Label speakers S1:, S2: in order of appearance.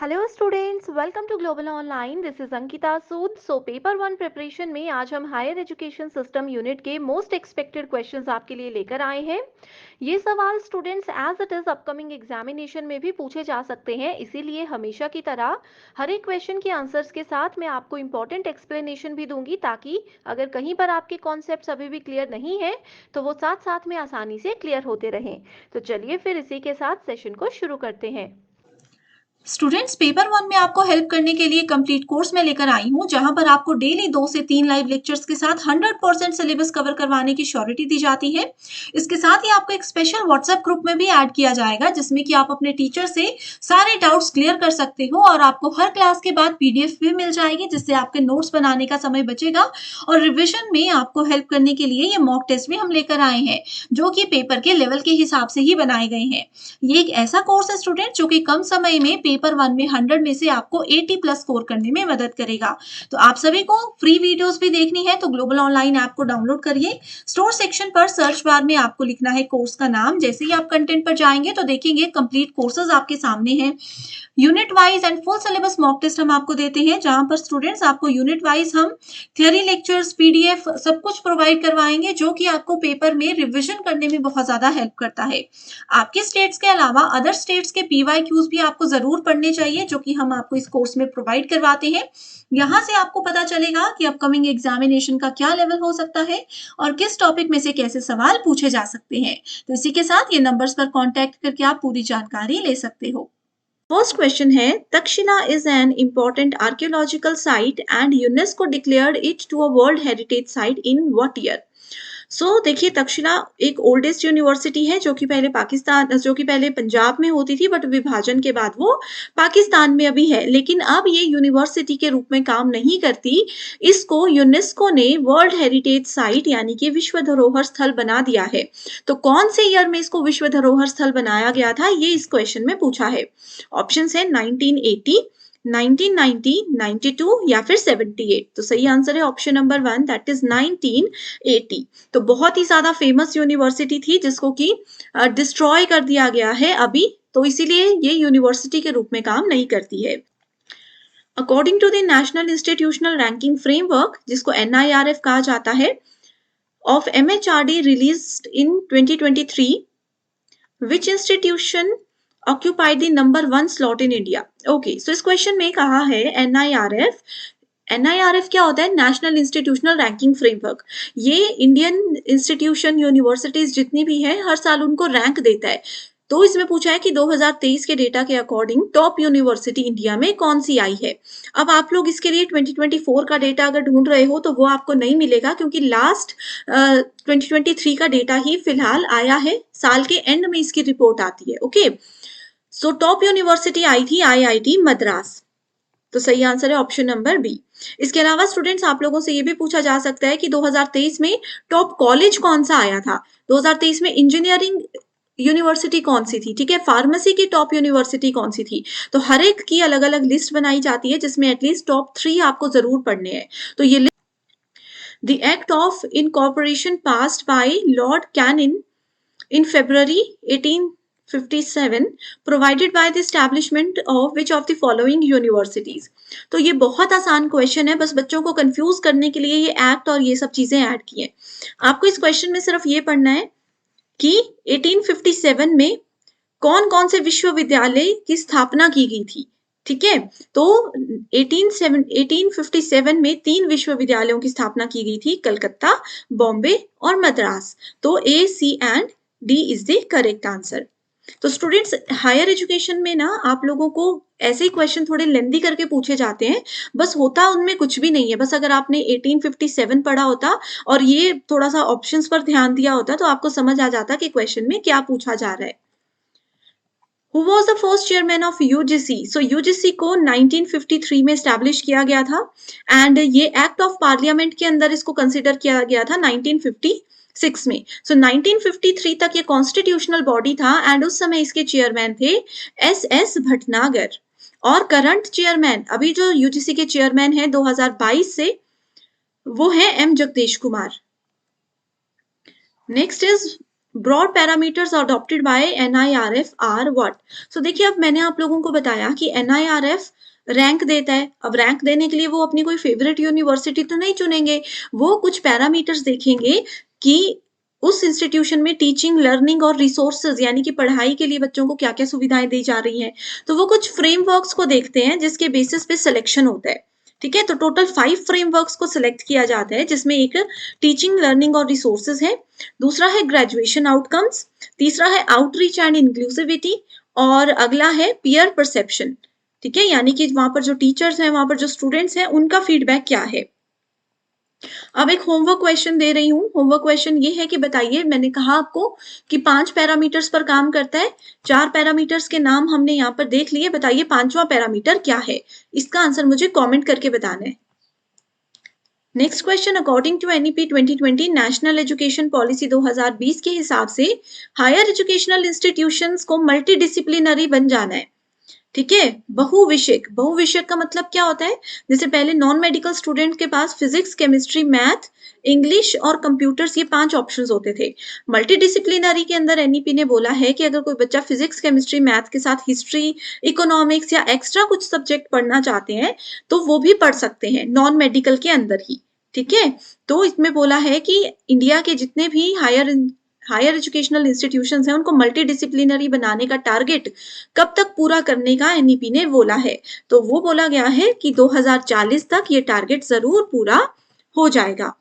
S1: Hello students, welcome to global online. This is Ankita Sood. Paper one preparation में आज हम higher education system unit के most expected questions आपके लिए लेकर आए हैं। ये सवाल students as it is upcoming examination में भी पूछे जा सकते हैं, इसीलिए हमेशा की तरह हर एक क्वेश्चन के आंसर्स के साथ मैं आपको इंपॉर्टेंट एक्सप्लेनेशन भी दूंगी, ताकि अगर कहीं पर आपके कॉन्सेप्ट्स अभी भी क्लियर नहीं है तो वो साथ साथ में आसानी से क्लियर होते रहें। तो चलिए फिर इसी के साथ सेशन को शुरू करते हैं।
S2: स्टूडेंट्स, पेपर वन में आपको हेल्प करने के लिए कंप्लीट कोर्स में लेकर आई हूँ, जहां पर आपको डेली 2 से 3 लाइव लेक्चर्स के साथ 100% सिलेबस कवर करवाने की श्योरिटी दी जाती है। इसके साथ ही आपको एक स्पेशल व्हाट्सएप ग्रुप में भी ऐड किया जाएगा, जिसमें कि आप अपने टीचर से सारे डाउट्स क्लियर कर सकते हो और आपको हर क्लास के बाद पीडीएफ भी मिल जाएगी, जिससे आपके नोट्स बनाने का समय बचेगा। और रिविजन में आपको हेल्प करने के लिए ये मॉक टेस्ट भी हम लेकर आए हैं, जो कि पेपर के लेवल के हिसाब से ही बनाए गए हैं। ये एक ऐसा कोर्स है स्टूडेंट, जो कि कम समय में पेपर वन में 100 में से आपको 80 प्लस स्कोर करने में मदद करेगा। तो आप सभी को फ्री वीडियोस भी देखनी है तो ग्लोबल ऑनलाइन ऐप को डाउनलोड करिए। स्टोर सेक्शन पर सर्च बार में आपको लिखना है कोर्स का नाम। जैसे ही आप कंटेंट पर जाएंगे तो देखेंगे कंप्लीट कोर्सेज आपके सामने हैं। Unit wise and full syllabus mock test हम आपको देते हैं, जहां पर स्टूडेंट्स आपको यूनिट वाइज हम थियरी लेक्चर्स, पीडीएफ सब कुछ प्रोवाइड करवाएंगे, जो कि आपको पेपर में रिविजन करने में बहुत ज्यादा हेल्प करता है। आपके स्टेट्स के अलावा अदर स्टेट्स के पीवाईक्यूज भी आपको जरूर पढ़ने चाहिए, जो कि हम आपको इस कोर्स में प्रोवाइड करवाते हैं। यहाँ से आपको पता चलेगा कि अपकमिंग एग्जामिनेशन का क्या लेवल हो सकता है और किस टॉपिक में से कैसे सवाल पूछे जा सकते हैं। तो इसी के साथ ये नंबर्स पर कांटेक्ट करके आप पूरी जानकारी ले सकते हो। फर्स्ट क्वेश्चन है, Takshashila is an important archaeological site and UNESCO declared it to a world heritage site in what year? देखिए, तक्षशिला एक ओल्डेस्ट यूनिवर्सिटी है, जो कि पहले पंजाब में होती थी, बट विभाजन के बाद वो पाकिस्तान में अभी है। लेकिन अब ये यूनिवर्सिटी के रूप में काम नहीं करती। इसको यूनेस्को ने वर्ल्ड हेरिटेज साइट यानी कि विश्व धरोहर स्थल बना दिया है। तो कौन से ईयर में इसको विश्व धरोहर स्थल बनाया गया था, ये इस क्वेश्चन में पूछा है। ऑप्शन है 1980, 1990, 92 या फिर 78। तो सही आंसर है ऑप्शन नंबर 1, दैट इज 1980। तो बहुत ही ज्यादा फेमस यूनिवर्सिटी थी, जिसको कि डिस्ट्रॉय कर दिया गया है अभी, तो इसीलिए ये यूनिवर्सिटी के रूप में काम नहीं करती है। According to the national institutional ranking framework, जिसको NIRF कहा जाता है, of MHRD released in 2023, which institution occupied the number 1 slot in India? Okay, so इस क्वेश्चन में कहा है NIRF क्या होता है? National institutional ranking framework. ये इंडियन इंस्टीट्यूशन, यूनिवर्सिटीज जितनी भी है, हर साल उनको रैंक देता है। तो इसमें पूछा है कि 2023 के डेटा के अकॉर्डिंग टॉप यूनिवर्सिटी इंडिया में कौन सी आई है। अब आप लोग इसके लिए 2024 का डेटा अगर ढूंढ रहे हो तो वो आपको नहीं मिलेगा, क्योंकि लास्ट 2023 का डेटा ही फिलहाल आया है। साल के एंड में इसकी रिपोर्ट आती है। Okay, so top university I थी IIT मद्रास। तो सही आंसर है ऑप्शन नंबर बी। इसके अलावा स्टूडेंट्स, आप लोगों से ये भी पूछा जा सकता है कि 2023 में टॉप कॉलेज कौन सा आया था। 2023 में इंजीनियरिंग यूनिवर्सिटी कौन सी थी, ठीक है, फार्मेसी की टॉप यूनिवर्सिटी कौन सी थी। तो हर एक की अलग अलग लिस्ट बनाई जाती है, जिसमें एटलीस्ट टॉप 3 आपको जरूर पढ़ने हैं। तो ये the act of incorporation passed by Lord Canning in February 1857 provided by the establishment of which of the following universities? तो ये बहुत आसान क्वेश्चन है, बस बच्चों को कंफ्यूज करने के लिए ये एक्ट और ये सब चीजें ऐड की हैं। आपको इस क्वेश्चन में सिर्फ ये पढ़ना है कि 1857 में कौन कौन से विश्वविद्यालय की स्थापना की गई थी। ठीक है, तो 1857 में 3 विश्वविद्यालयों की स्थापना की गई थी, कलकत्ता, बॉम्बे और मद्रास। तो A, C and D is the correct answer. तो स्टूडेंट्स, हायर एजुकेशन में ना आप लोगों को ऐसे ही क्वेश्चन थोड़े लेंदी करके पूछे जाते हैं, बस होता उनमें कुछ भी नहीं है। बस अगर आपने 1857 पढ़ा होता और ये थोड़ा सा ऑप्शंस पर ध्यान दिया होता तो आपको समझ आ जाता कि क्वेश्चन में क्या पूछा जा रहा है। Who was the first chairman of UGC? So UGC को 1953 में एस्टैब्लिश किया गया था एंड ये एक्ट ऑफ पार्लियामेंट के अंदर इसको कंसिडर किया गया था 1956 में। सो 1953 तक ये कॉन्स्टिट्यूशनल बॉडी था एंड उस समय इसके चेयरमैन थे SS भटनागर। और करंट चेयरमैन, अभी जो UGC के चेयरमैन है 2022 से, वो है M Jagadesh Kumar. Next is broad parameters adopted by NIRF are what? So देखिए, अब मैंने आप लोगों को बताया कि एनआईआरएफ रैंक देता है। अब रैंक देने के लिए वो अपनी कोई फेवरेट यूनिवर्सिटी तो नहीं चुनेंगे, वो कुछ पैरामीटर्स देखेंगे कि उस इंस्टीट्यूशन में टीचिंग, लर्निंग और रिसोर्सेज यानी कि पढ़ाई के लिए बच्चों को क्या-क्या सुविधाएं दी जा रही हैं। तो वो कुछ फ्रेमवर्क्स को देखते हैं जिसके बेसिस पे सिलेक्शन होता है। ठीक है, तो टोटल 5 फ्रेमवर्क्स को सिलेक्ट किया जाता है, जिसमें एक टीचिंग, लर्निंग और रिसोर्सेज है, दूसरा है ग्रेजुएशन आउटकम्स, तीसरा है आउटरीच एंड इंक्लूसिविटी और अगला है पीयर परसेप्शन। ठीक है, यानी कि वहां पर जो टीचर्स हैं, वहां पर जो स्टूडेंट्स हैं, उनका फीडबैक क्या है। अब एक होमवर्क क्वेश्चन दे रही हूँ। होमवर्क क्वेश्चन ये है कि बताइए, मैंने कहा आपको कि 5 पैरामीटर्स पर काम करता है। 4 पैरामीटर्स के नाम हमने यहाँ पर देख लिए, बताइए 5वां पैरामीटर क्या है। इसका आंसर मुझे कमेंट करके बताना है। Next question, according to NEP 2020 national education policy 2020 के हिसाब से हायर एजुकेशनल इंस्टीट्यूशंस को मल्टीडिसिप्लिनरी बन जाना है। ठीक है, बहुविषयक। बहुविषयक का मतलब क्या होता है? जैसे पहले नॉन मेडिकल स्टूडेंट के पास फिजिक्स, केमिस्ट्री, मैथ, इंग्लिश और कंप्यूटर्स, ये 5 ऑप्शंस होते थे। मल्टीडिसिप्लिनरी के अंदर एनईपी ने बोला है कि अगर कोई बच्चा फिजिक्स, केमिस्ट्री, मैथ के साथ हिस्ट्री, इकोनॉमिक्स या एक्स्ट्रा कुछ सब्जेक्ट पढ़ना चाहते हैं तो वो भी पढ़ सकते हैं नॉन मेडिकल के अंदर ही। ठीक है, तो इसमें बोला है कि इंडिया के जितने भी हायर एजुकेशनल इंस्टीट्यूशंस हैं, उनको मल्टीडिसिप्लिनरी बनाने का टारगेट कब तक पूरा करने का एनईपी ने बोला है। तो वो बोला गया है कि 2040 तक ये टारगेट जरूर पूरा हो जाएगा।